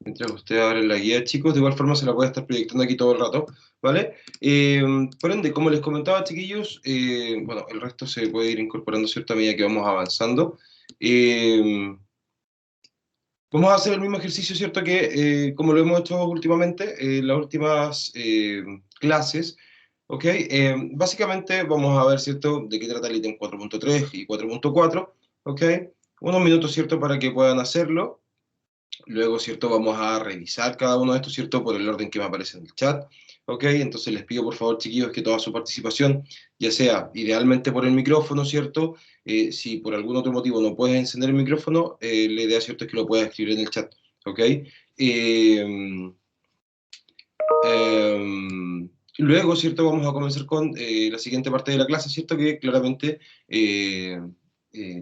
Mientras usted abre la guía, chicos, de igual forma se la voy a estar proyectando aquí todo el rato, ¿vale? Por ende, como les comentaba, chiquillos, bueno, el resto se puede ir incorporando, ¿cierto? A medida que vamos avanzando. Eh, Vamos a hacer el mismo ejercicio, ¿cierto? Que como lo hemos hecho últimamente, en las últimas clases, ¿ok? Básicamente vamos a ver, ¿cierto? De qué trata el ítem 4.3 y 4.4, ¿ok? Unos minutos, ¿cierto? Para que puedan hacerlo. Luego, ¿cierto? Vamos a revisar cada uno de estos, ¿cierto? Por el orden que me aparece en el chat. ¿Ok? Entonces les pido, por favor, chiquillos, que toda su participación, ya sea idealmente por el micrófono, ¿cierto? Si por algún otro motivo no puedes encender el micrófono, la idea, ¿cierto? Es que lo puedas escribir en el chat. ¿Ok? Eh, Luego, ¿cierto? Vamos a comenzar con la siguiente parte de la clase, ¿cierto? Que claramente eh,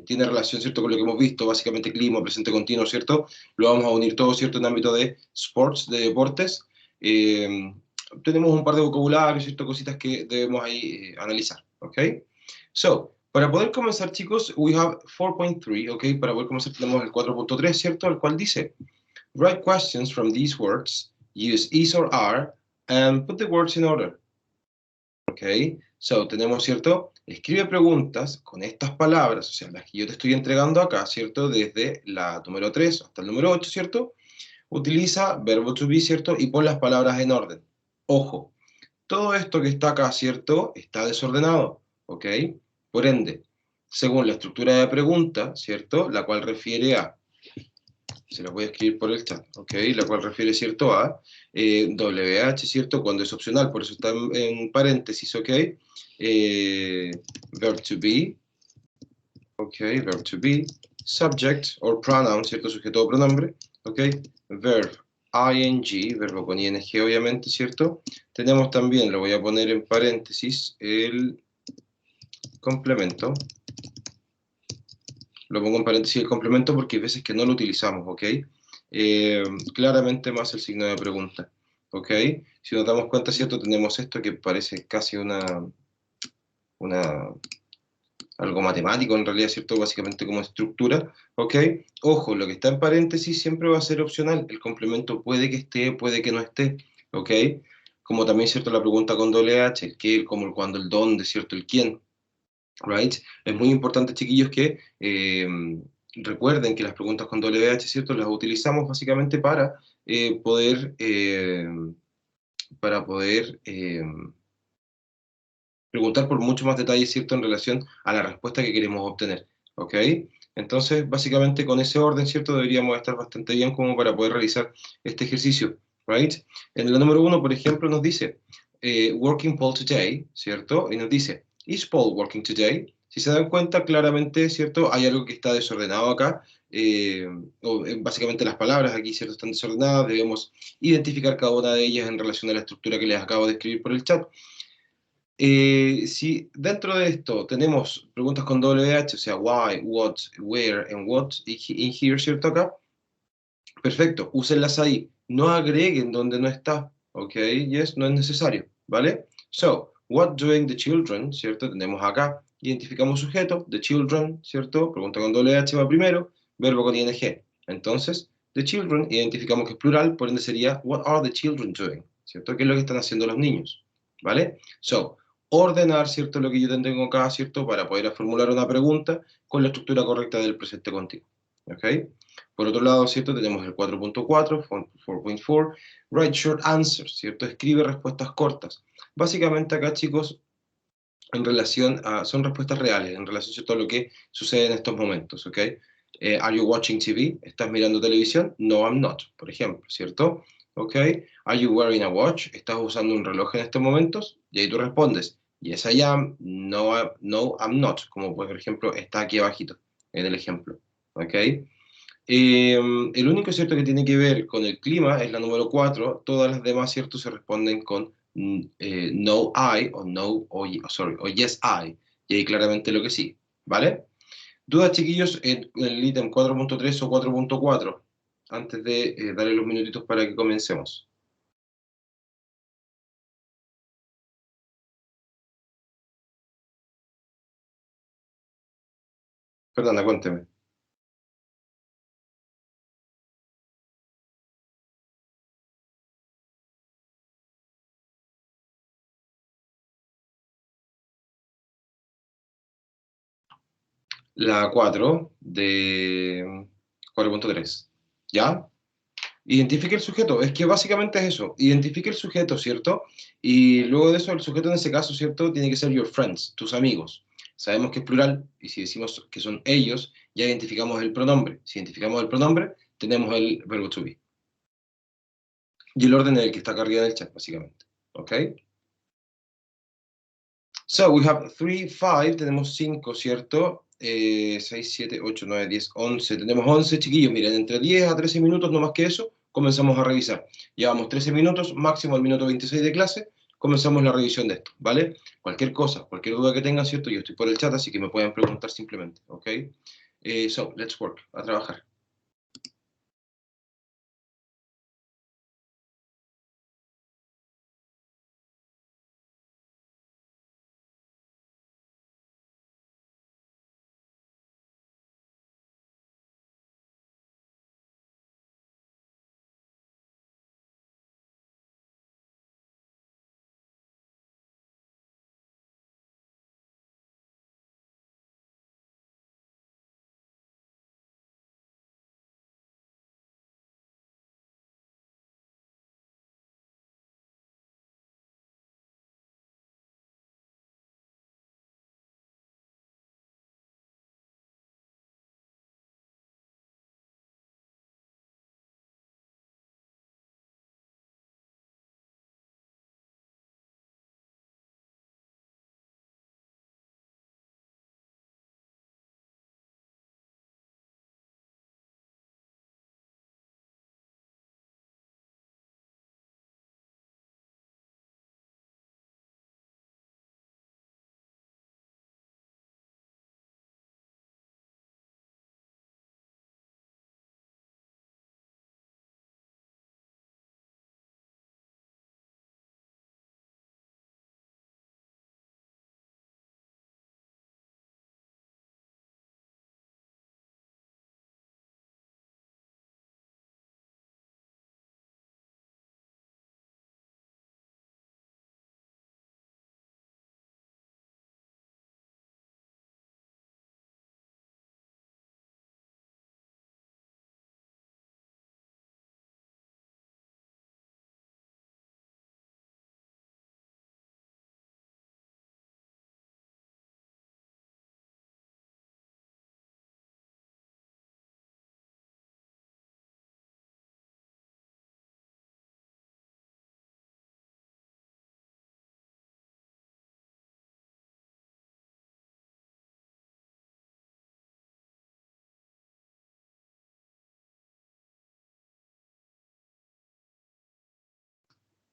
tiene relación, ¿cierto? Con lo que hemos visto, básicamente clima, presente continuo, ¿cierto? Lo vamos a unir todo, ¿cierto? En ámbito de sports, de deportes. Eh, Tenemos un par de vocabularios, ¿cierto? Cositas que debemos ahí analizar, ¿ok? So, para poder comenzar, chicos, we have 4.3, ¿ok? Para poder comenzar tenemos el 4.3, ¿cierto? El cual dice... Write questions from these words, use is or are, and put the words in order. ¿Ok? So, tenemos, ¿cierto? Escribe preguntas con estas palabras, o sea, las que yo te estoy entregando acá, ¿cierto? Desde la número 3 hasta el número 8, ¿cierto? Utiliza verbo to be, ¿cierto? Y pon las palabras en orden. Ojo, todo esto que está acá, ¿cierto? Está desordenado, ¿ok? Por ende, según la estructura de pregunta, ¿cierto? La cual refiere a se la voy a escribir por el chat, ¿ok? La cual refiere, ¿cierto? A WH, ¿cierto? Cuando es opcional, por eso está en paréntesis, ¿ok? Verb to be, ¿ok? Verb to be, subject or pronoun, ¿cierto? Sujeto o pronombre, ¿ok? Verb ing, verbo con ing, obviamente, ¿cierto? Tenemos también, lo voy a poner en paréntesis, el complemento. Lo pongo en paréntesis el complemento porque hay veces que no lo utilizamos, ¿ok? Claramente más el signo de pregunta, ¿ok? Si nos damos cuenta, ¿cierto? Tenemos esto que parece casi una, algo matemático, en realidad, ¿cierto? Básicamente como estructura, ¿ok? Ojo, lo que está en paréntesis siempre va a ser opcional, el complemento puede que esté, puede que no esté, ¿ok? Como también, ¿cierto? La pregunta con doble H, el qué, el cómo, el cuándo, el dónde, ¿cierto? El quién, right? Es muy importante, chiquillos, que recuerden que las preguntas con doble H, ¿cierto? Las utilizamos básicamente para poder preguntar por mucho más detalle, ¿cierto? En relación a la respuesta que queremos obtener, ¿ok? Entonces, básicamente con ese orden, ¿cierto? Deberíamos estar bastante bien como para poder realizar este ejercicio, right? En la número uno, por ejemplo, nos dice, working Paul today, ¿cierto? Y nos dice, is Paul working today? Si se dan cuenta, claramente, ¿cierto? Hay algo que está desordenado acá. Básicamente las palabras aquí, ¿cierto? Están desordenadas. Debemos identificar cada una de ellas en relación a la estructura que les acabo de escribir por el chat. Si dentro de esto tenemos preguntas con doble H, o sea, why, what, where, and what, in here, ¿cierto? Acá, perfecto, úsenlas ahí. No agreguen donde no está, ¿ok? Yes, no es necesario, ¿vale? So, what doing the children, ¿cierto? Tenemos acá, identificamos sujeto, the children, ¿cierto? Pregunta con doble H va primero, verbo con ing. Entonces, the children, identificamos que es plural, por ende sería, what are the children doing? ¿Cierto? ¿Qué es lo que están haciendo los niños? ¿Vale? So, ordenar, ¿cierto? Lo que yo tengo acá, ¿cierto? Para poder formular una pregunta con la estructura correcta del presente continuo, ¿ok? Por otro lado, ¿cierto? Tenemos el 4.4, 4.4, write short answers, ¿cierto? Escribe respuestas cortas. Básicamente acá, chicos, en relación a, son respuestas reales, en relación, ¿cierto? A lo que sucede en estos momentos, ¿ok? Are you watching TV? ¿Estás mirando televisión? No, I'm not, por ejemplo, ¿cierto? ¿Ok? Are you wearing a watch? ¿Estás usando un reloj en estos momentos? Y ahí tú respondes, yes, I am, no, no, I'm not, como por ejemplo está aquí abajito, en el ejemplo, ¿ok? El único, ¿cierto?, que tiene que ver con el clima es la número 4. Todas las demás, ¿cierto?, se responden con no I o no, sorry, o yes I. Y ahí claramente lo que sí, ¿vale? ¿Dudas, chiquillos, en el ítem 4.3 o 4.4? Antes de darle los minutitos para que comencemos. Fernanda, cuénteme. La 4 de 4.3. ¿Ya? Identifique el sujeto. Es que básicamente es eso. Identifique el sujeto, ¿cierto? Y luego de eso, el sujeto en ese caso, ¿cierto? Tiene que ser your friends, tus amigos. Sabemos que es plural y si decimos que son ellos, ya identificamos el pronombre. Si identificamos el pronombre, tenemos el verbo to be. Y el orden en el que está acá arriba del chat, básicamente. ¿Ok? So, we have 3, 5, tenemos 5, ¿cierto? 6, 7, 8, 9, 10, 11. Tenemos 11, chiquillos. Miren, entre 10 a 13 minutos, no más que eso, comenzamos a revisar. Llevamos 13 minutos, máximo al minuto 26 de clase, comenzamos la revisión de esto, ¿vale? Cualquier cosa, cualquier duda que tengan, ¿cierto? Yo estoy por el chat, así que me pueden preguntar simplemente, ¿ok? So, let's work, a trabajar.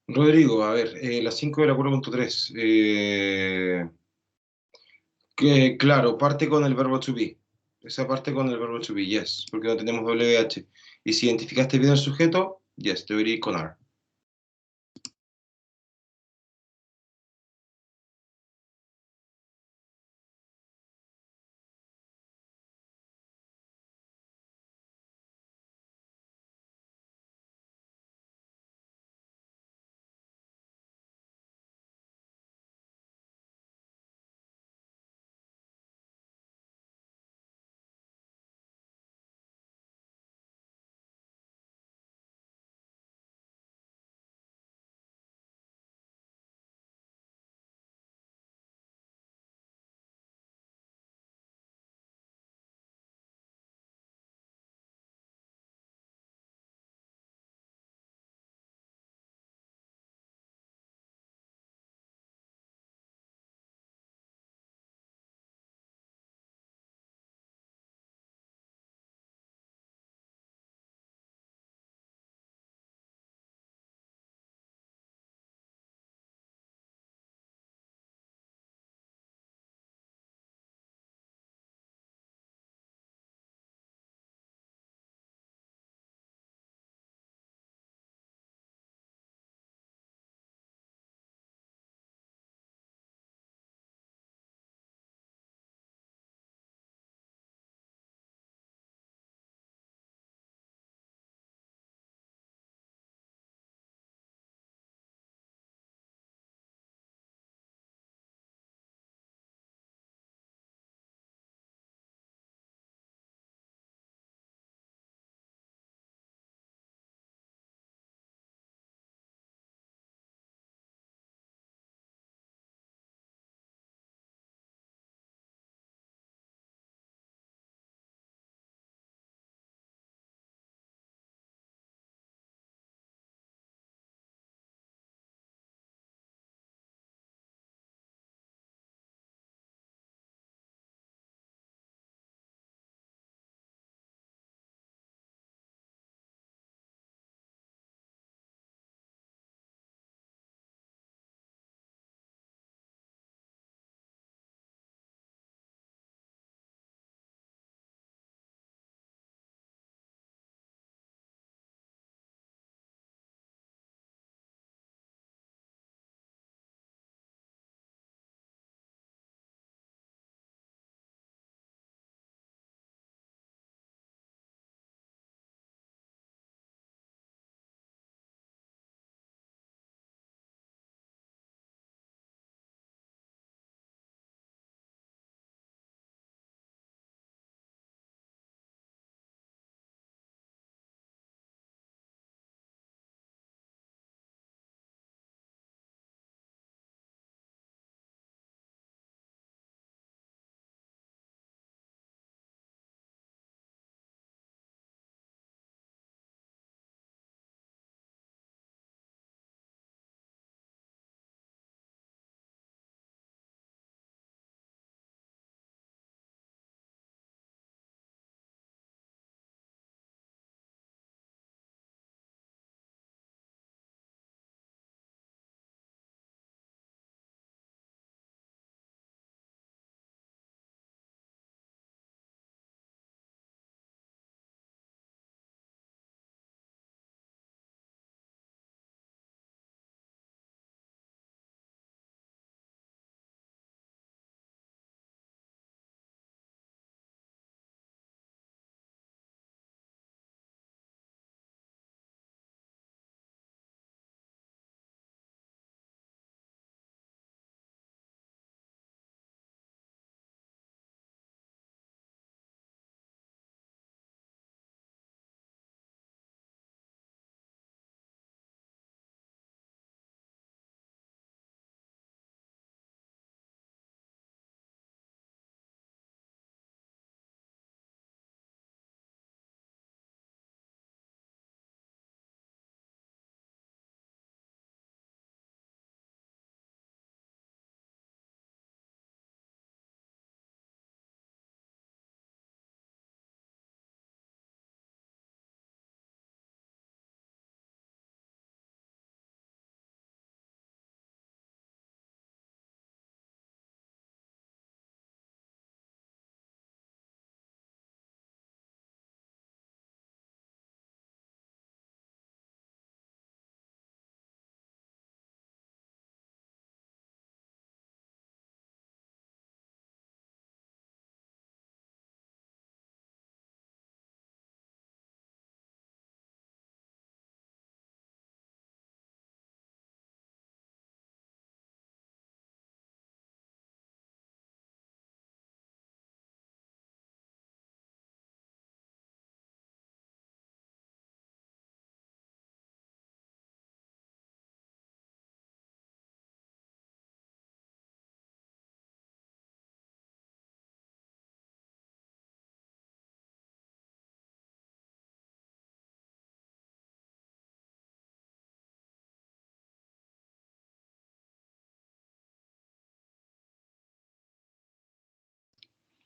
Rodrigo, a ver, las 5 de la 4.3. Que, claro, parte con el verbo to be. Esa parte con el verbo to be, yes, porque no tenemos WH. Y si identificaste bien el sujeto, yes, debería ir con are.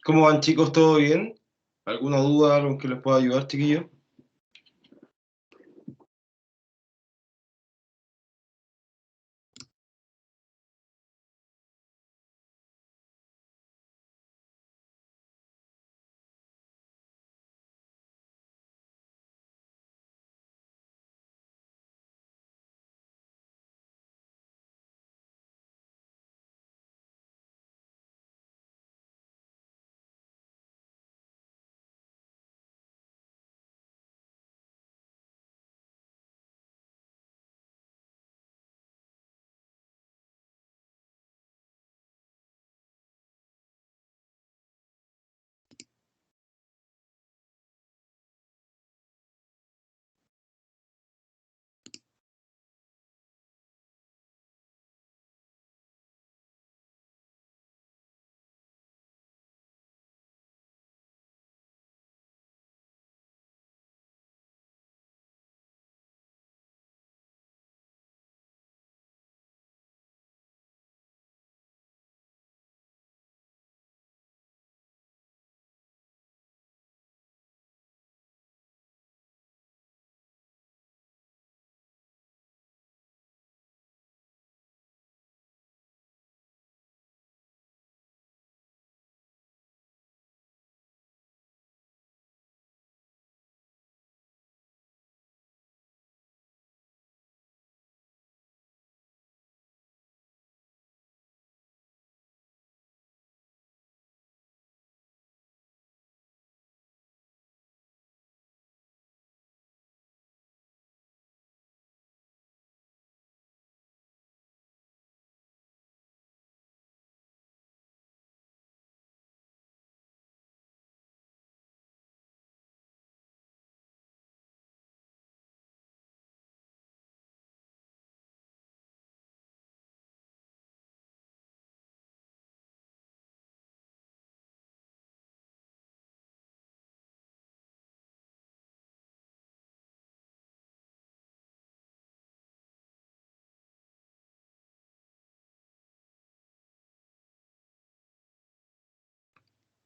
¿Cómo van, chicos? ¿Todo bien? ¿Alguna duda, algo en que les pueda ayudar, chiquillo?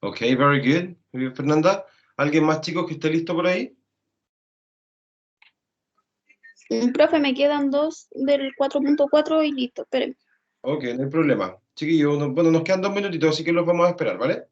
Ok, very good. Muy bien, Fernanda. ¿Alguien más, chicos, que esté listo por ahí? Profe, me quedan dos del 4.4 y listo, esperen. Ok, no hay problema. Chiquillos, bueno, nos quedan 2 minutitos, así que los vamos a esperar, ¿vale?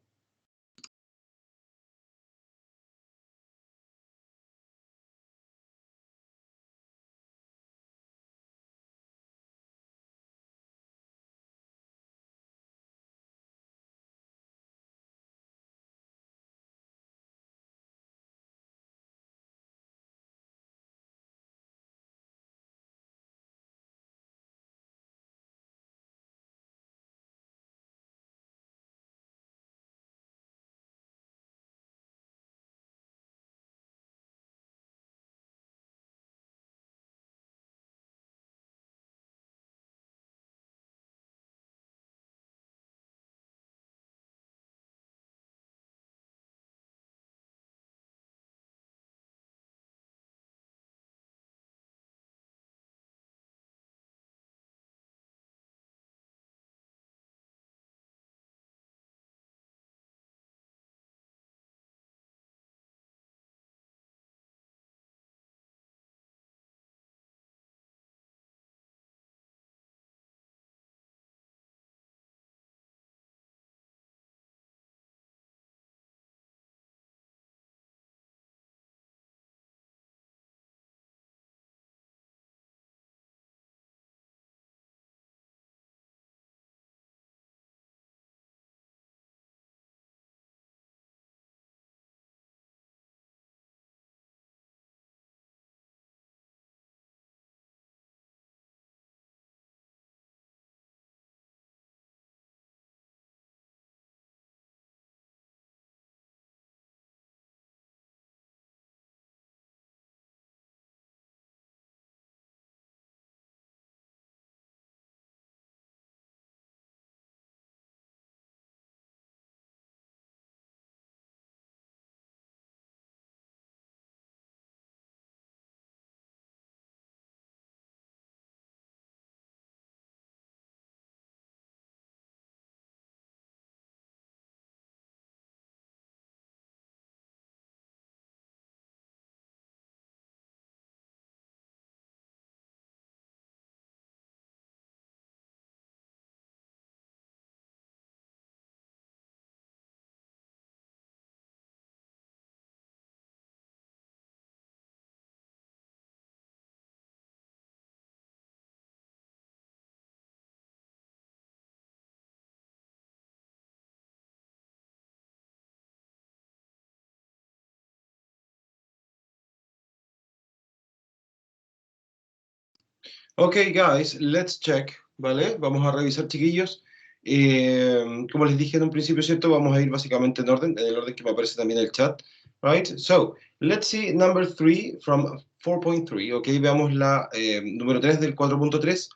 Ok, guys, let's check, ¿vale? Vamos a revisar, chiquillos. Como les dije en un principio, ¿cierto? Vamos a ir básicamente en orden, en el orden que me aparece también en el chat, right? So, let's see number 3 from 4.3, ok, veamos la número 3 del 4.3.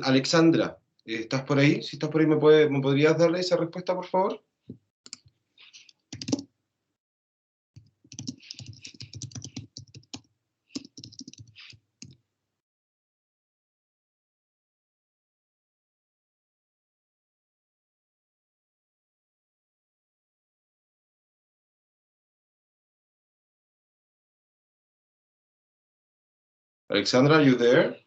Alexandra, ¿estás por ahí? Si estás por ahí, ¿me podrías darle esa respuesta, por favor? Alexandra, are you there?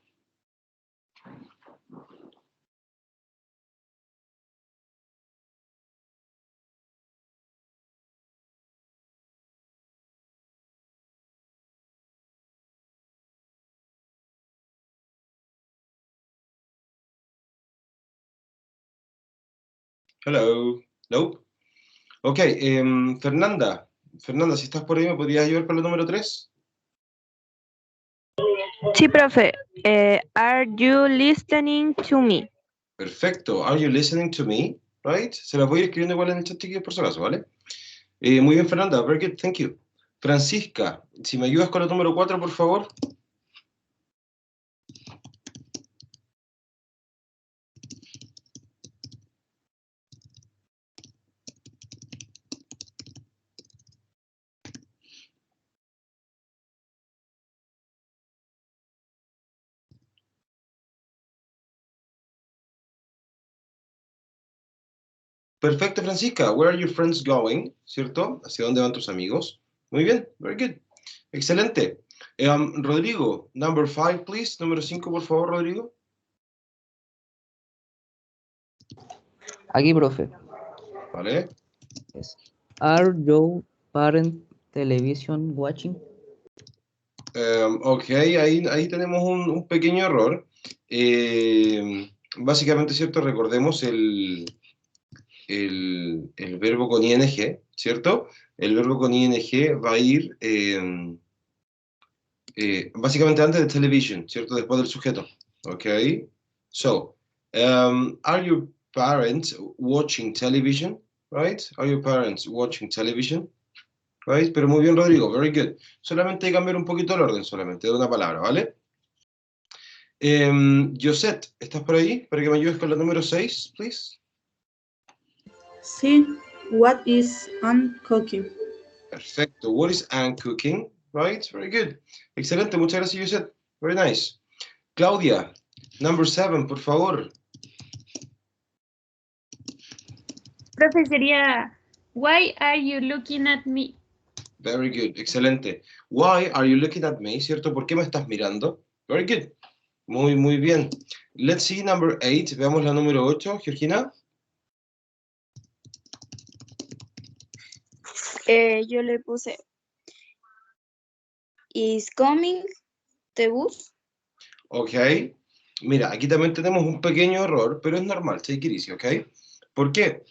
Hello. Nope. Ok, Fernanda. Fernanda, si estás por ahí, ¿me podrías ayudar con la número 3? Sí, profe. Are you listening to me? Perfecto. Are you listening to me? Right? Se las voy a ir escribiendo igual en el chat, chiquillos, por si acaso, ¿vale? Muy bien, Fernanda. Very good. Thank you. Francisca, si me ayudas con la número 4, por favor. Perfecto, Francisca. Where are your friends going? ¿Cierto? ¿Hacia dónde van tus amigos? Muy bien. Very good. Excelente. Rodrigo, number 5, please. Número 5, por favor, Rodrigo. Aquí, profe. Vale. Are your parents television watching? Ok, ahí tenemos un pequeño error. Básicamente, ¿cierto? Recordemos el verbo con ing, ¿cierto? El verbo con ing va a ir básicamente antes de television, ¿cierto? Después del sujeto. Ok. So, are your parents watching television? Right? Are your parents watching television? Right? Pero muy bien, Rodrigo. Very good. Solamente hay que cambiar un poquito el orden, solamente, de una palabra, ¿vale? Josette, ¿estás por ahí? Para que me ayudes con la número 6, please. Sí. What is Anne cooking? Perfecto. What is Anne cooking? Right? Very good. Excelente. Muchas gracias, Josette. Very nice. Claudia, number 7, por favor. Profe, sería, why are you looking at me? Very good. Excelente. Why are you looking at me? ¿Cierto? ¿Por qué me estás mirando? Very good. Muy, muy bien. Let's see number 8. Veamos la número 8, Georgina. Yo le puse, is coming the bus? Ok. Mira, aquí también tenemos un pequeño error, pero es normal, take it easy, ¿ok? ¿Por qué?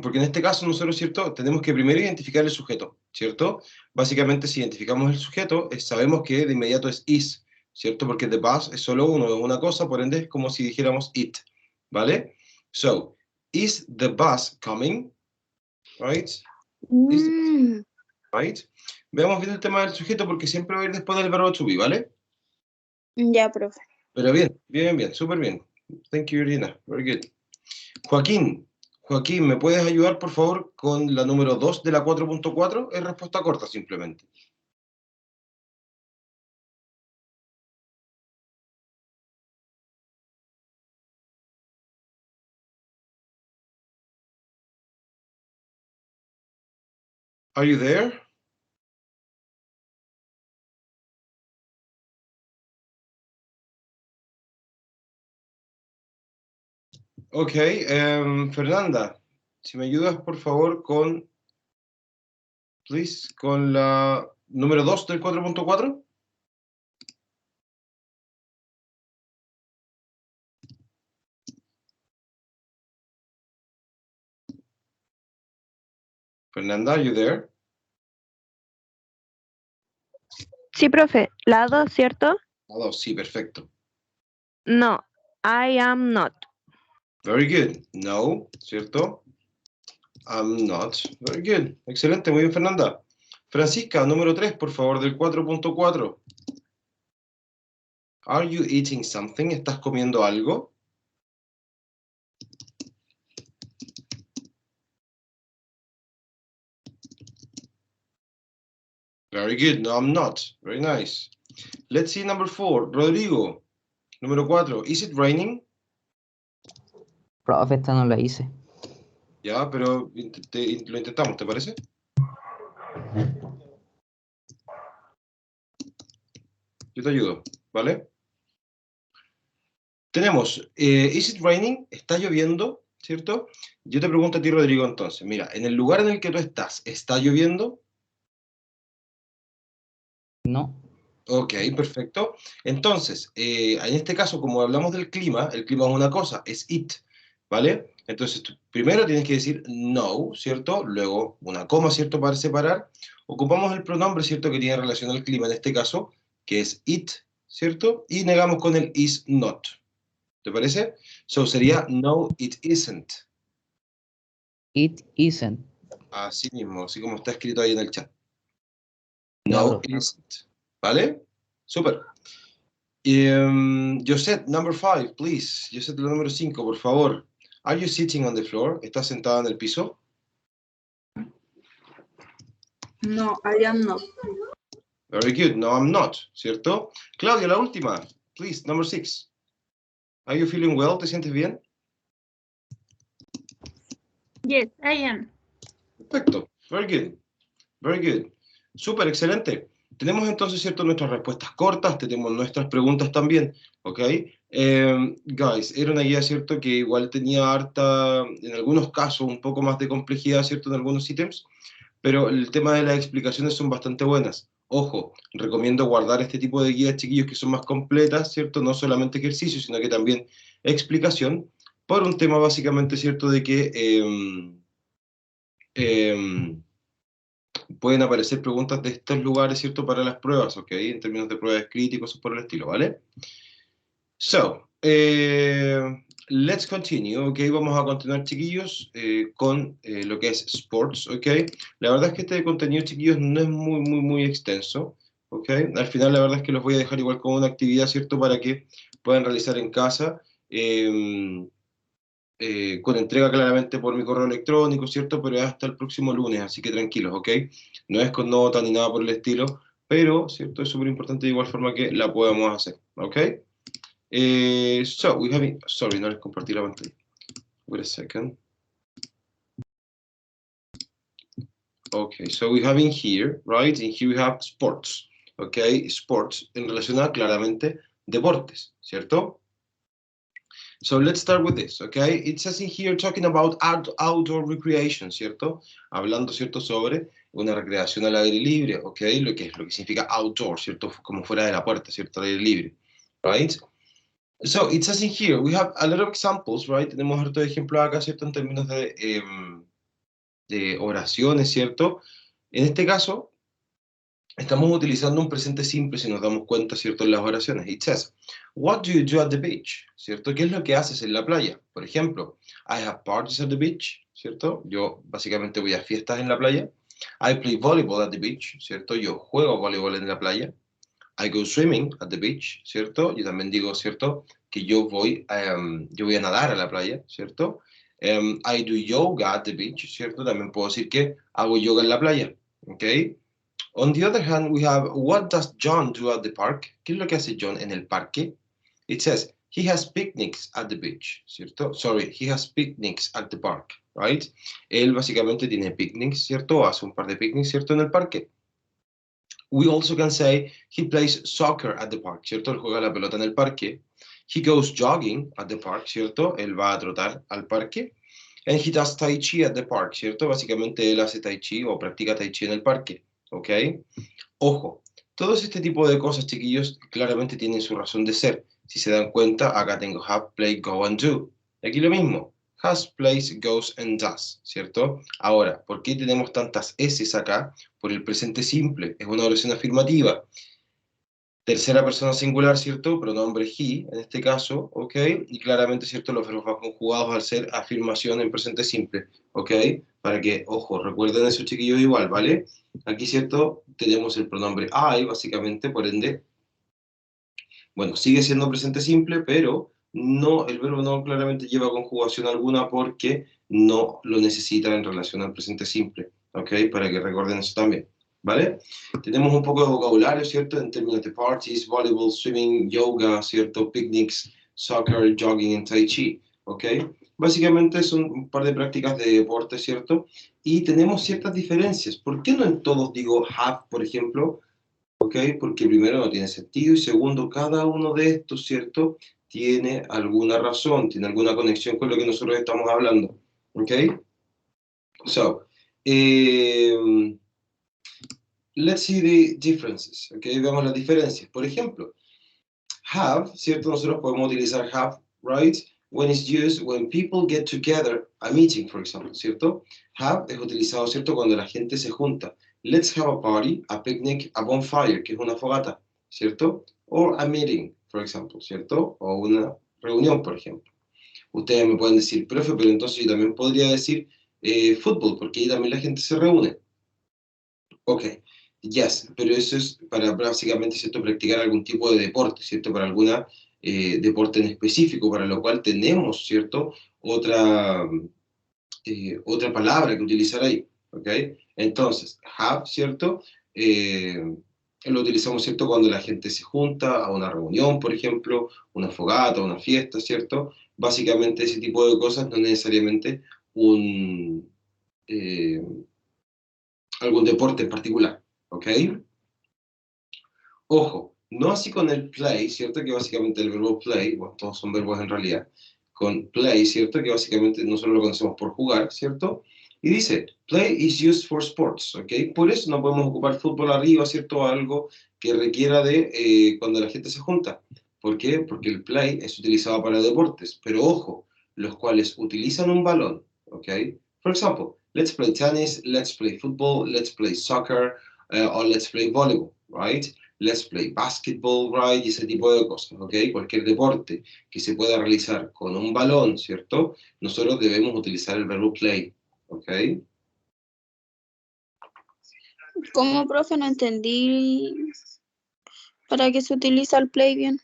Porque en este caso nosotros, ¿cierto? Tenemos que primero identificar el sujeto, ¿cierto? Básicamente, si identificamos el sujeto, sabemos que de inmediato es is, ¿cierto? Porque the bus es solo uno, es una cosa, por ende es como si dijéramos it, ¿vale? So, is the bus coming? Right? Right? Veamos bien el tema del sujeto porque siempre va a ir después del verbo to be, ¿vale? Ya, profe. Pero bien, bien, bien, súper bien. Thank you, Irina. Very good. Joaquín, Joaquín, ¿me puedes ayudar, por favor, con la número 2 de la 4.4? Es respuesta corta, simplemente. Are you there? Ok, Fernanda, si me ayudas, por favor, please, con la número 2 del 4.4. Fernanda, are you there? Sí, profe. La 2, ¿cierto? La 2, sí, perfecto. No, I am not. Very good. No, ¿cierto? I'm not. Very good. Excelente, muy bien, Fernanda. Francisca, número 3, por favor, del 4.4. Are you eating something? ¿Estás comiendo algo? Very good. No, I'm not. Very nice. Let's see number 4. Rodrigo, número 4. Is it raining? Profe, esta no la hice. Ya, pero lo intentamos, ¿te parece? Yo te ayudo, ¿vale? Tenemos, is it raining? ¿Está lloviendo? ¿Cierto? Yo te pregunto a ti, Rodrigo, entonces. Mira, en el lugar en el que tú estás, ¿está lloviendo? No. Ok, perfecto. Entonces, en este caso, como hablamos del clima, el clima es una cosa, es it, ¿vale? Entonces, tú primero tienes que decir no, ¿cierto? Luego una coma, ¿cierto? Para separar. Ocupamos el pronombre, ¿cierto? Que tiene relación al clima en este caso, que es it, ¿cierto? Y negamos con el is not. ¿Te parece? So sería no, it isn't. It isn't. Así mismo, así como está escrito ahí en el chat. Ya, No, profe. it isn't. ¿Vale? Súper. Josette, number 5, please. Josette, la número 5, por favor. Are you sitting on the floor? ¿Estás sentada en el piso? No, I am not. Very good. No, I'm not. ¿Cierto? Claudia, la última. Please, number 6. Are you feeling well? ¿Te sientes bien? Yes, I am. Perfecto. Very good. Very good. Súper, excelente. Tenemos entonces, ¿cierto? Nuestras respuestas cortas, tenemos nuestras preguntas también, ¿ok? Guys, era una guía, ¿cierto? Que igual tenía harta, en algunos casos, un poco más de complejidad, ¿cierto? En algunos ítems, pero el tema de las explicaciones son bastante buenas. Ojo, recomiendo guardar este tipo de guías, chiquillos, que son más completas, ¿cierto? No solamente ejercicio, sino que también explicación, por un tema básicamente, ¿cierto? De que pueden aparecer preguntas de estos lugares, ¿cierto? Para las pruebas, ¿ok? En términos de pruebas escritas y cosas por el estilo, ¿vale? So, let's continue, ¿ok? Vamos a continuar, chiquillos, con lo que es sports, ¿ok? La verdad es que este contenido, chiquillos, no es muy extenso, ¿ok? Al final, la verdad es que los voy a dejar igual como una actividad, ¿cierto? Para que puedan realizar en casa. Con entrega claramente por mi correo electrónico, ¿cierto? Pero es hasta el próximo lunes, así que tranquilos, ¿ok? No es con nota ni nada por el estilo, pero, ¿cierto? Es súper importante de igual forma que la podamos hacer, ¿ok? So, we have, sorry, no les compartí la pantalla. Wait a second. Okay, so we have in here, right? In here we have sports, okay? Sports en relación a claramente deportes, ¿cierto? So let's start with this, okay? It says in here talking about outdoor recreation, ¿cierto? Hablando, ¿cierto? Sobre una recreación al aire libre, ¿ok? Lo que significa outdoor, ¿cierto? Como fuera de la puerta, ¿cierto? Al aire libre, right? So it says in here, we have a lot of examples, right? Tenemos harto de ejemplos acá, ¿cierto? En términos de oraciones, ¿cierto? En este caso, estamos utilizando un presente simple si nos damos cuenta, ¿cierto? En las oraciones. It says, what do you do at the beach? ¿Cierto? ¿Qué es lo que haces en la playa? Por ejemplo, I have parties at the beach, ¿cierto? Yo básicamente voy a fiestas en la playa. I play volleyball at the beach, ¿cierto? Yo juego voleibol en la playa. I go swimming at the beach, ¿cierto? Yo también digo, ¿cierto? Que yo voy a nadar a la playa, ¿cierto? I do yoga at the beach, ¿cierto? También puedo decir que hago yoga en la playa, ¿ok? On the other hand, we have, what does John do at the park? ¿Qué es lo que hace John en el parque? It says, he has picnics at the beach, ¿cierto? Sorry, he has picnics at the park, right? Él básicamente tiene picnics, ¿cierto? Hace un par de picnics, ¿cierto? En el parque. We also can say, he plays soccer at the park, ¿cierto? Él juega la pelota en el parque. He goes jogging at the park, ¿cierto? Él va a trotar al parque. And he does tai chi at the park, ¿cierto? Básicamente él hace tai chi o practica tai chi en el parque. ¿Ok? Ojo, todos este tipo de cosas, chiquillos, claramente tienen su razón de ser. Si se dan cuenta, acá tengo have, play, go and do. Aquí lo mismo, has, plays, goes and does, ¿cierto? Ahora, ¿por qué tenemos tantas S's acá? Por el presente simple, es una oración afirmativa. Tercera persona singular, ¿cierto? Pronombre he, en este caso, ¿ok? Y claramente, ¿cierto? Los verbos van conjugados al ser afirmación en presente simple, ¿ok? Para que, ojo, recuerden eso, chiquillos, igual, ¿vale? Aquí, ¿cierto? Tenemos el pronombre I, básicamente, por ende, bueno, sigue siendo presente simple, pero no, el verbo no claramente lleva conjugación alguna porque no lo necesita en relación al presente simple, ¿ok? Para que recuerden eso también, ¿vale? Tenemos un poco de vocabulario, ¿cierto? En términos de parties, volleyball, swimming, yoga, ¿cierto? Picnics, soccer, jogging y tai chi, ¿ok? Básicamente son un par de prácticas de deporte, ¿cierto? Y tenemos ciertas diferencias. ¿Por qué no en todos digo have, por ejemplo? ¿Ok? Porque primero no tiene sentido y segundo, cada uno de estos, ¿cierto? Tiene alguna razón, tiene alguna conexión con lo que nosotros estamos hablando. ¿Ok? So, let's see the differences. ¿Ok? Veamos las diferencias. Por ejemplo, have, ¿cierto? Nosotros podemos utilizar have, right? When it's used, when people get together, a meeting, for example, ¿cierto? Have es utilizado, ¿cierto? Cuando la gente se junta. Let's have a party, a picnic, a bonfire, que es una fogata, ¿cierto? Or a meeting, for example, ¿cierto? O una reunión, por ejemplo. Ustedes me pueden decir, profe, pero entonces yo también podría decir fútbol, porque ahí también la gente se reúne. Ok, yes, pero eso es para básicamente, ¿cierto? Practicar algún tipo de deporte, ¿cierto? Para alguna deporte en específico, para lo cual tenemos, ¿cierto? Otra, otra palabra que utilizar ahí, ¿ok? Entonces, have, ¿cierto? Lo utilizamos, ¿cierto? Cuando la gente se junta a una reunión, por ejemplo, una fogata, una fiesta, ¿cierto? Básicamente ese tipo de cosas, no necesariamente un, eh, algún deporte en particular, ¿ok? Ojo, no así con el play, ¿cierto? Que básicamente el verbo play, bueno, todos son verbos en realidad, con play, ¿cierto? Que básicamente nosotros lo conocemos por jugar, ¿cierto? Y dice, play is used for sports, ¿ok? Por eso no podemos ocupar fútbol arriba, ¿cierto? Algo que requiera de cuando la gente se junta. ¿Por qué? Porque el play es utilizado para deportes, pero ojo, los cuales utilizan un balón, ¿ok? For example, let's play tennis, let's play football, let's play soccer, or let's play volleyball, right? Let's play basketball, right? Y ese tipo de cosas, ¿ok? Cualquier deporte que se pueda realizar con un balón, ¿cierto? Nosotros debemos utilizar el verbo play, ¿ok? ¿Cómo, profe? No entendí para qué se utiliza el play bien.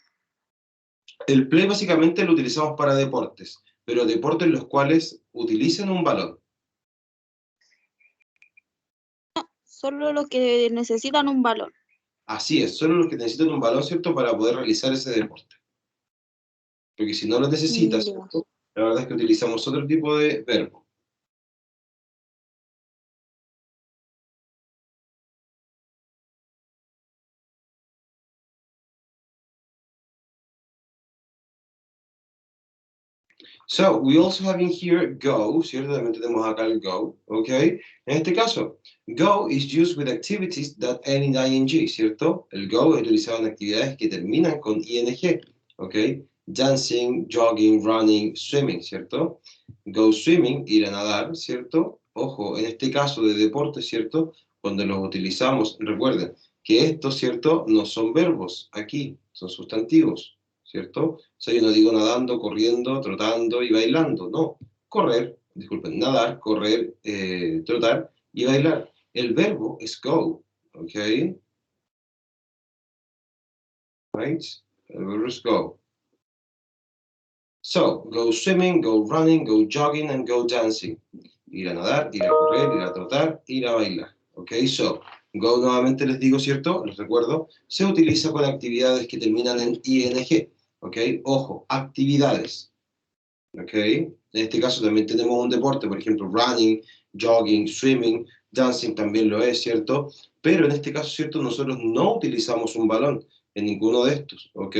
El play básicamente lo utilizamos para deportes, pero deportes los cuales utilizan un balón. Solo los que necesitan un balón. Así es, solo los que necesitan un balón, ¿cierto? Para poder realizar ese deporte. Porque si no lo necesitas, Ya. ¿cierto? La verdad es que utilizamos otro tipo de verbo. So, we also have in here go, ¿cierto? También tenemos acá el go, ¿ok? En este caso, go is used with activities that end in ing, ¿cierto? El go es utilizado en actividades que terminan con ing, ¿ok? Dancing, jogging, running, swimming, ¿cierto? Go swimming, ir a nadar, ¿cierto? Ojo, en este caso de deporte, ¿cierto? Cuando los utilizamos, recuerden que estos, ¿cierto? No son verbos aquí, son sustantivos. ¿Cierto? O sea, yo no digo nadando, corriendo, trotando y bailando, no. Correr, disculpen, nadar, correr, trotar y bailar. El verbo es go, ¿ok? Right? El verbo es go. So, go swimming, go running, go jogging, and go dancing. Ir a nadar, ir a correr, ir a trotar, ir a bailar. ¿Ok? So, go nuevamente les digo, ¿cierto? Les recuerdo, se utiliza con actividades que terminan en ing. ¿Ok? Ojo, actividades. ¿Ok? En este caso también tenemos un deporte, por ejemplo, running, jogging, swimming, dancing también lo es, ¿cierto? Pero en este caso, ¿cierto? Nosotros no utilizamos un balón en ninguno de estos, ¿ok?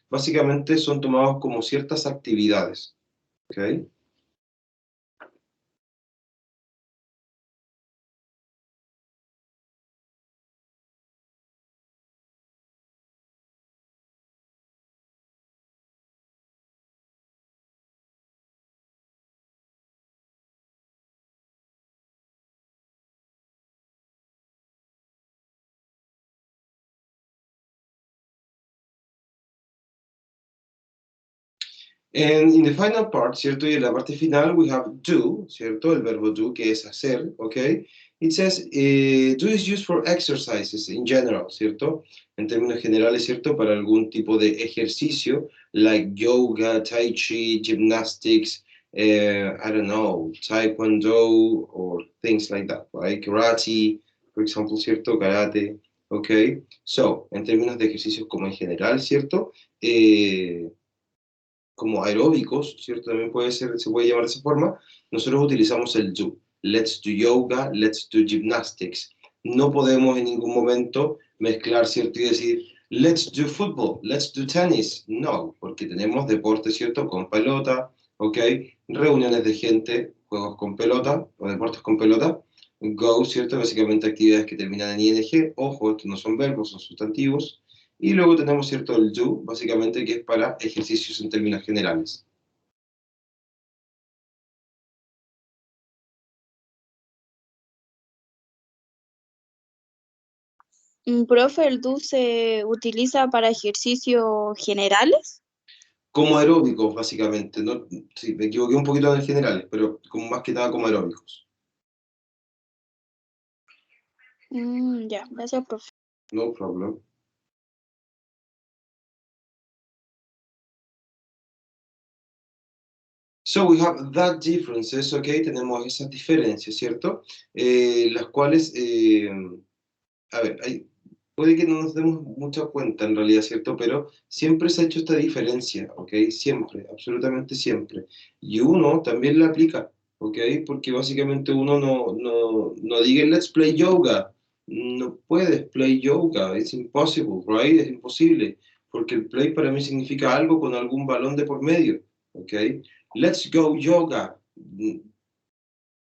Básicamente son tomados como ciertas actividades, ¿ok? And in the final part, ¿cierto? Y en la parte final, we have do, ¿cierto? El verbo do, que es hacer, ¿ok? It says, do is used for exercises in general, ¿cierto? En términos generales, ¿cierto? Para algún tipo de ejercicio, like yoga, tai chi, gymnastics, I don't know, taekwondo, or things like that, right? Karate, for example, ¿cierto? Karate, ¿ok? So, en términos de ejercicios como en general, ¿cierto? Como aeróbicos, ¿cierto? También puede ser, se puede llamar de esa forma, nosotros utilizamos el do. Let's do yoga, let's do gymnastics. No podemos en ningún momento mezclar, ¿cierto? Y decir, let's do football, let's do tennis. No, porque tenemos deporte, ¿cierto? Con pelota, ¿ok? Reuniones de gente, juegos con pelota, o deportes con pelota. Go, ¿cierto? Básicamente actividades que terminan en ing. Ojo, estos no son verbos, son sustantivos. Y luego tenemos, ¿cierto? El do, básicamente, que es para ejercicios en términos generales. Profe, ¿el do se utiliza para ejercicios generales? Como aeróbicos, básicamente. ¿No? Sí, me equivoqué un poquito en generales, pero como más que nada como aeróbicos. Ya, gracias, profe. No problem. So we have that differences, ¿ok? Tenemos esas diferencias, ¿cierto? Las cuales, a ver, puede que no nos demos mucha cuenta en realidad, ¿cierto? Pero siempre se ha hecho esta diferencia, ¿ok? Siempre, absolutamente siempre. Y uno también la aplica, ¿ok? Porque básicamente uno no diga let's play yoga. No puedes play yoga, it's impossible, right? Es imposible, porque el play para mí significa algo con algún balón de por medio, ¿ok? Let's go yoga.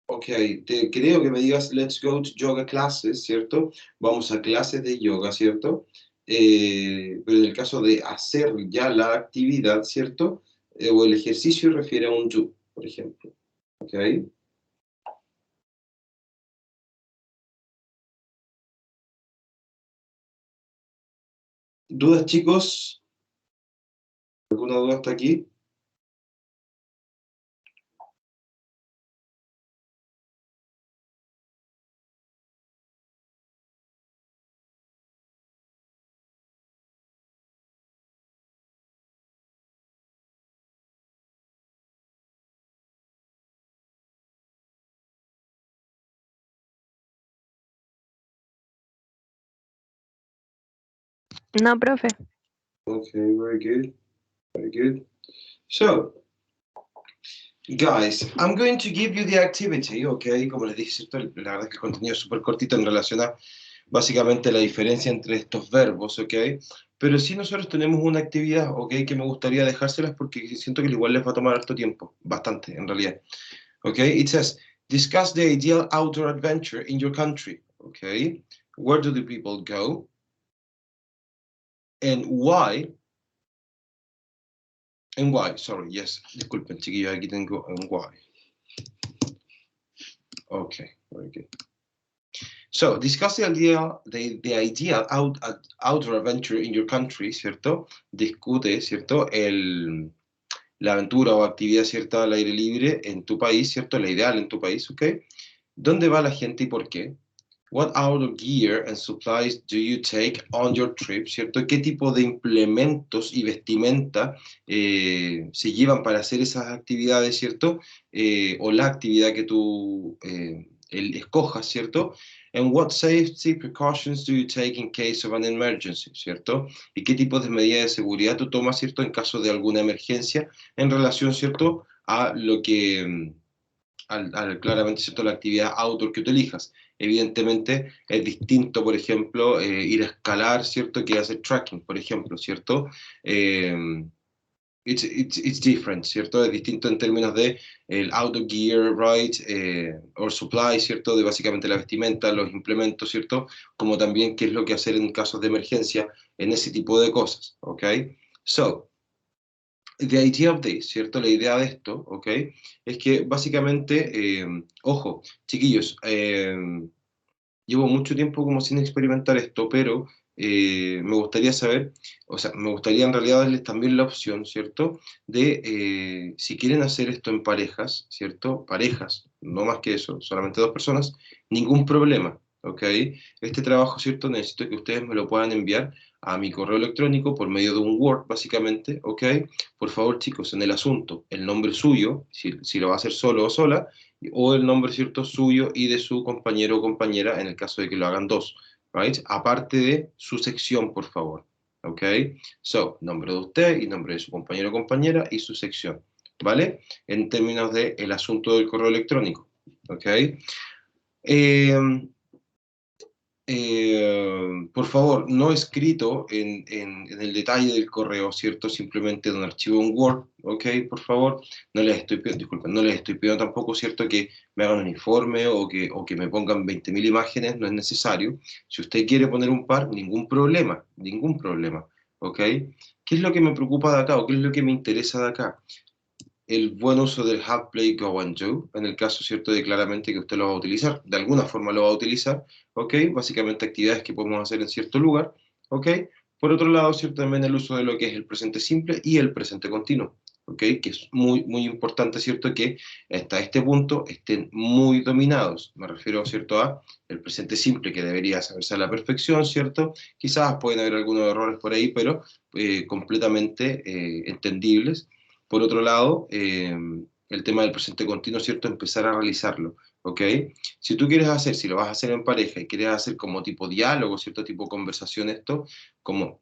Ok, te creo que me digas let's go to yoga classes, ¿cierto? Vamos a clases de yoga, ¿cierto? Pero en el caso de hacer ya la actividad, ¿cierto? O el ejercicio refiere a un do, por ejemplo. Ok. ¿Dudas, chicos? ¿Alguna duda hasta aquí? No, profe. Okay, very good. Very good. So, guys, I'm going to give you the activity, ok, como les dije, ¿cierto? La verdad es que el contenido es súper cortito en relación a básicamente la diferencia entre estos verbos, ok, pero sí nosotros tenemos una actividad, ok, que me gustaría dejárselas porque siento que igual les va a tomar harto tiempo, bastante en realidad, ok, it says, discuss the ideal outdoor adventure in your country, ok, where do the people go, and why, sorry, yes, disculpen chiquillos, aquí tengo and why. Okay, very good. So, discuss the idea outdoor adventure in your country, ¿cierto? Discute, ¿cierto? La aventura o actividad, ¿cierta? Al aire libre en tu país, ¿cierto? La ideal en tu país, ¿ok? ¿Dónde va la gente y por qué? What outdoor gear and supplies do you take on your trip, ¿cierto? ¿Qué tipo de implementos y vestimenta se llevan para hacer esas actividades, ¿cierto? O la actividad que tú escojas, ¿cierto? And what safety precautions do you take in case of an emergency, ¿cierto? ¿Y qué tipo de medidas de seguridad tú tomas, ¿cierto? En caso de alguna emergencia en relación, ¿cierto? A lo que claramente, ¿cierto? La actividad outdoor que tú elijas. Evidentemente es distinto, por ejemplo, ir a escalar, ¿cierto? Que hacer trekking, por ejemplo, ¿cierto? It's different, ¿cierto? Es distinto en términos de el outdoor gear, right? Or supply, ¿cierto? De básicamente la vestimenta, los implementos, ¿cierto? Como también qué es lo que hacer en casos de emergencia, en ese tipo de cosas, ¿ok? So, the idea of this, ¿cierto? La idea de esto, ¿ok? Es que básicamente, ojo, chiquillos, llevo mucho tiempo como sin experimentar esto, pero me gustaría saber, o sea, me gustaría en realidad darles también la opción, ¿cierto? De si quieren hacer esto en parejas, ¿cierto? Parejas, no más que eso, solamente 2 personas, ningún problema, ¿ok? Este trabajo, ¿cierto? Necesito que ustedes me lo puedan enviar a mi correo electrónico por medio de un Word, básicamente, ¿ok? Por favor, chicos, en el asunto, el nombre suyo, si lo va a hacer solo o sola, o el nombre, ¿cierto? Suyo y de su compañero o compañera, en el caso de que lo hagan 2. Right? Aparte de su sección, por favor. ¿Ok? So, nombre de usted y nombre de su compañero o compañera y su sección. ¿Vale? En términos del asunto del correo electrónico. ¿Ok? Por favor, no escrito en el detalle del correo, ¿cierto? Simplemente en un archivo en Word, ¿ok? Por favor, no les estoy pidiendo, disculpen, no les estoy pidiendo tampoco, ¿cierto? Que me hagan un informe o que me pongan 20.000 imágenes, no es necesario. Si usted quiere poner un par, ningún problema, ¿ok? ¿Qué es lo que me preocupa de acá o qué es lo que me interesa de acá? El buen uso del have, play, go and do, en el caso, ¿cierto?, de claramente que usted lo va a utilizar, de alguna forma lo va a utilizar, ¿ok? Básicamente actividades que podemos hacer en cierto lugar, ¿ok? Por otro lado, ¿cierto?, también el uso de lo que es el presente simple y el presente continuo, ¿ok? Que es muy, muy importante, ¿cierto?, que hasta este punto estén muy dominados. Me refiero, ¿cierto?, a el presente simple, que debería saberse a la perfección, ¿cierto? Quizás pueden haber algunos errores por ahí, pero completamente entendibles. Por otro lado, el tema del presente continuo, ¿cierto? Empezar a realizarlo, ¿ok? Si tú quieres hacer, si lo vas a hacer en pareja y quieres hacer como tipo diálogo, ¿cierto? Tipo conversación esto, como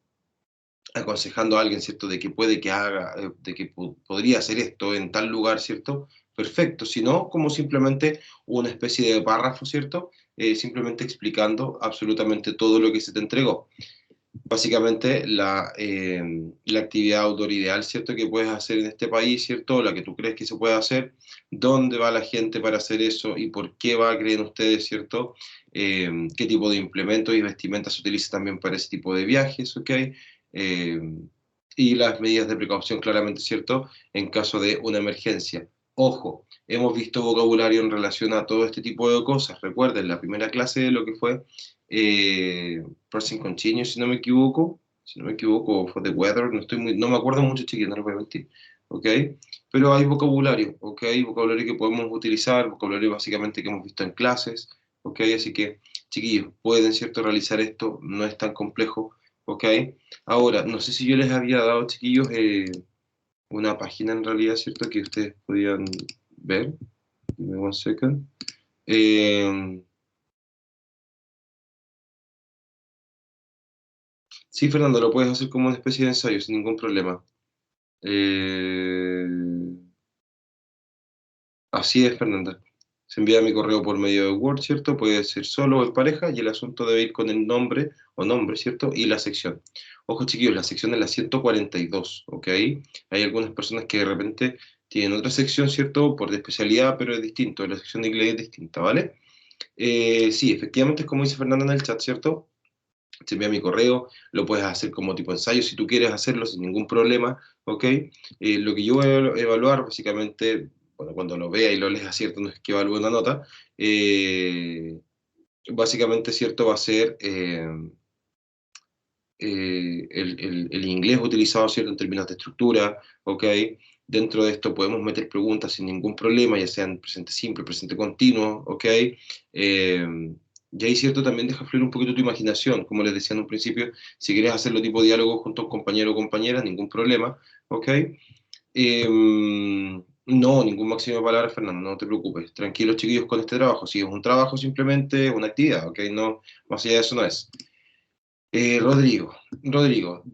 aconsejando a alguien, ¿cierto? De que puede que haga, de que podría hacer esto en tal lugar, ¿cierto? Perfecto, si no, como simplemente una especie de párrafo, ¿cierto? Simplemente explicando absolutamente todo lo que se te entregó. Básicamente la actividad outdoor ideal, ¿cierto? Que puedes hacer en este país, ¿cierto? La que tú crees que se puede hacer, dónde va la gente para hacer eso y por qué va, creen ustedes, ¿cierto? Qué tipo de implementos y vestimentas se utiliza también para ese tipo de viajes, ¿ok? Eh, y las medidas de precaución, claramente, ¿cierto? En caso de una emergencia. Ojo, hemos visto vocabulario en relación a todo este tipo de cosas. Recuerden, la primera clase de lo que fue Present Continuous, si no me equivoco, fue The Weather, no me acuerdo mucho, chiquillos, no les voy a mentir, ¿ok? Pero hay vocabulario, ¿ok? Vocabulario que podemos utilizar, vocabulario básicamente que hemos visto en clases, ¿ok? Así que, chiquillos, pueden, ¿cierto?, realizar esto, no es tan complejo, ¿ok? Ahora, no sé si yo les había dado, chiquillos, una página en realidad, ¿cierto?, que ustedes podían ver. Give me one second. Sí, Fernando, lo puedes hacer como una especie de ensayo sin ningún problema. Eh, Así es, Fernanda. Se envía a mi correo por medio de Word, ¿cierto? Puede ser solo o en pareja y el asunto debe ir con el nombre o nombre, ¿cierto? Y la sección. Ojo, chiquillos, la sección es la 142, ¿ok? Hay algunas personas que de repente tienen otra sección, ¿cierto? Por de especialidad, pero es distinto. La sección de inglés es distinta, ¿vale? Sí, efectivamente es como dice Fernanda en el chat, ¿cierto? Se envía mi correo, lo puedes hacer como tipo ensayo si tú quieres hacerlo sin ningún problema, ¿ok? Lo que yo voy a evaluar básicamente, bueno, cuando lo vea y lo leas, ¿cierto? No es que evalúe una nota, básicamente, ¿cierto? Va a ser el inglés utilizado, ¿cierto? En términos de estructura, ¿ok? Dentro de esto podemos meter preguntas sin ningún problema, ya sean presente simple, presente continuo, ¿ok? Y ahí, ¿cierto? También deja fluir un poquito tu imaginación, como les decía en un principio, si quieres hacerlo tipo diálogo junto a un compañero o compañera, ningún problema, ¿ok? No, ningún máximo de palabras, Fernando, no te preocupes. Tranquilos, chiquillos, con este trabajo. Si es un trabajo, simplemente una actividad, ¿ok? No, más allá de eso no es. Rodrigo,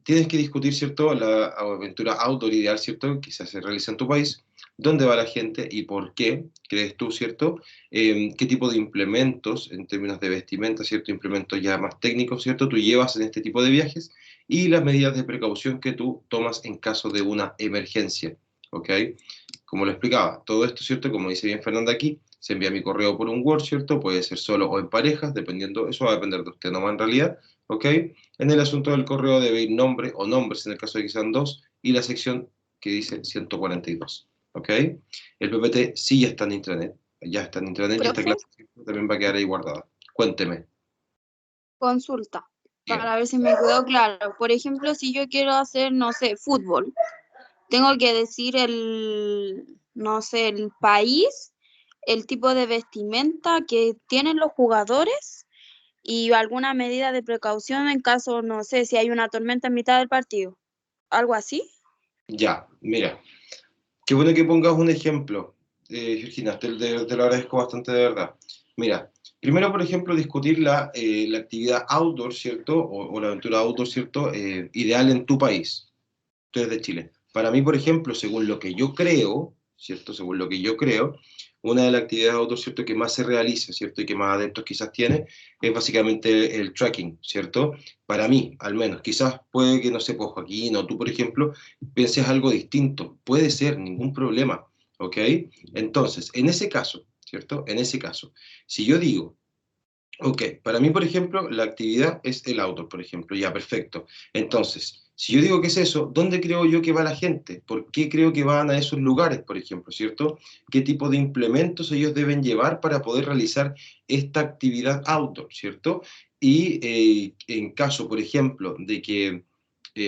tienes que discutir, ¿cierto?, la aventura outdoor ideal, ¿cierto?, que se realiza en tu país. ¿Dónde va la gente y por qué, crees tú, ¿cierto? ¿Qué tipo de implementos, en términos de vestimenta, ¿cierto?, implementos ya más técnicos, ¿cierto?, tú llevas en este tipo de viajes y las medidas de precaución que tú tomas en caso de una emergencia, ¿ok? Como lo explicaba, todo esto, ¿cierto?, como dice bien Fernanda aquí, se envía mi correo por un Word, ¿cierto? Puede ser solo o en parejas, dependiendo, eso va a depender de usted nomás en realidad, ¿ok? En el asunto del correo debe ir nombre o nombres en el caso de que sean 2 y la sección que dice 142, ¿ok? El PPT sí ya está en intranet, ya está en intranet y esta Profe, clase también va a quedar ahí guardada. Cuénteme. consulta. para ver si me quedó claro. Por ejemplo, si yo quiero hacer, no sé, fútbol, tengo que decir no sé, el país, el tipo de vestimenta que tienen los jugadores y alguna medida de precaución en caso, no sé, si hay una tormenta en mitad del partido. ¿Algo así? Ya, mira. Qué bueno que pongas un ejemplo, Georgina, te lo agradezco bastante de verdad. Mira, primero, por ejemplo, discutir la actividad outdoor, ¿cierto? O la aventura outdoor, ¿cierto? Ideal en tu país, tú eres de Chile. Para mí, por ejemplo, según lo que yo creo, ¿cierto? Según lo que yo creo, una de las actividades outdoor, ¿cierto? Que más se realiza, ¿cierto? Y que más adeptos quizás tiene, es básicamente el trekking, ¿cierto? Para mí, al menos. Quizás puede que, no sé, pues Joaquín o tú, por ejemplo, pienses algo distinto. Puede ser, ningún problema, ¿ok? Entonces, en ese caso, ¿cierto? En ese caso, si yo digo, ok, para mí, por ejemplo, la actividad es el outdoor, por ejemplo, ya, perfecto. Entonces, si yo digo que es eso, ¿dónde creo yo que va la gente? ¿Por qué creo que van a esos lugares, por ejemplo, ¿cierto? ¿Qué tipo de implementos ellos deben llevar para poder realizar esta actividad outdoor, ¿cierto? Y en caso, por ejemplo, de que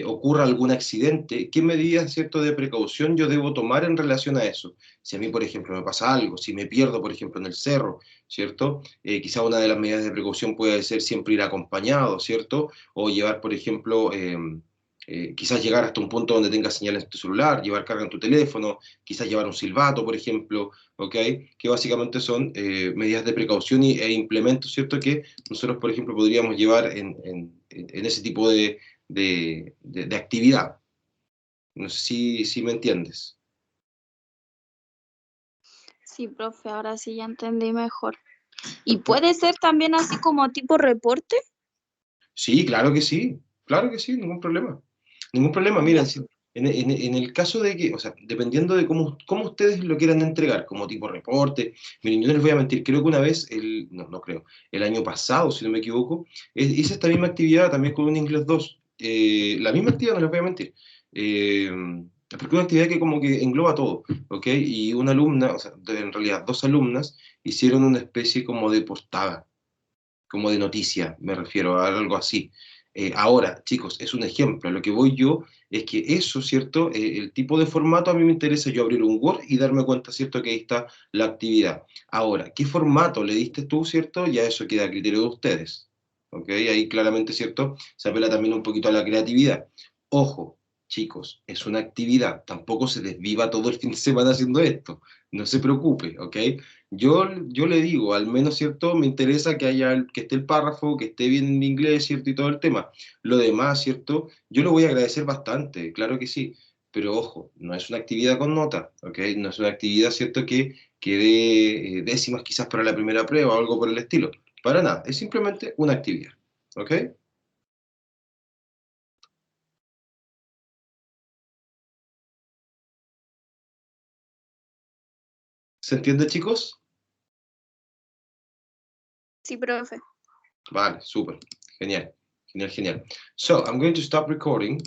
ocurra algún accidente, ¿qué medidas, ¿cierto?, de precaución yo debo tomar en relación a eso? Si a mí, por ejemplo, me pasa algo, si me pierdo, por ejemplo, en el cerro, ¿cierto? Quizá una de las medidas de precaución puede ser siempre ir acompañado, ¿cierto? O llevar, por ejemplo, quizás llegar hasta un punto donde tengas señal en tu celular, llevar carga en tu teléfono, quizás llevar un silbato, por ejemplo, ¿ok? Que básicamente son medidas de precaución e implementos, ¿cierto? Que nosotros, por ejemplo, podríamos llevar en ese tipo de actividad. No sé si me entiendes. Sí, profe, ahora sí ya entendí mejor. ¿Y puede ser también así como tipo reporte? Sí, claro que sí, ningún problema. Ningún problema, Ya. miren, en el caso de que, o sea, dependiendo de cómo ustedes lo quieran entregar, como tipo reporte, miren, yo no les voy a mentir, creo que una vez, no creo, el año pasado, si no me equivoco, hice esta misma actividad también con un Inglés 2, la misma actividad, no les voy a mentir, porque es una actividad que como que engloba todo, ¿ok? Y una alumna, o sea, en realidad dos alumnas, hicieron una especie como de portada, como de noticia, me refiero a algo así. Ahora, chicos, es un ejemplo. A lo que voy yo es que eso, ¿cierto? El tipo de formato a mí me interesa yo abrir un Word y darme cuenta, ¿cierto? Que ahí está la actividad. Ahora, ¿qué formato le diste tú, ¿cierto? Ya eso queda a criterio de ustedes. ¿Ok? Ahí claramente, ¿cierto? Se apela también un poquito a la creatividad. Ojo, chicos, es una actividad. Tampoco se desviva todo el fin de semana haciendo esto. No se preocupe, ¿ok? Yo le digo, al menos, ¿cierto? Me interesa que haya, que esté el párrafo, que esté bien en inglés, ¿cierto? Y todo el tema. Lo demás, ¿cierto? Yo lo voy a agradecer bastante, claro que sí. Pero ojo, no es una actividad con nota, ¿ok? No es una actividad, ¿cierto? Que dé décimas quizás para la primera prueba o algo por el estilo. Para nada, es simplemente una actividad, ¿ok? ¿Se entiende, chicos? Sí, profe. Vale, súper. Genial. Genial, genial. So, I'm going to stop recording.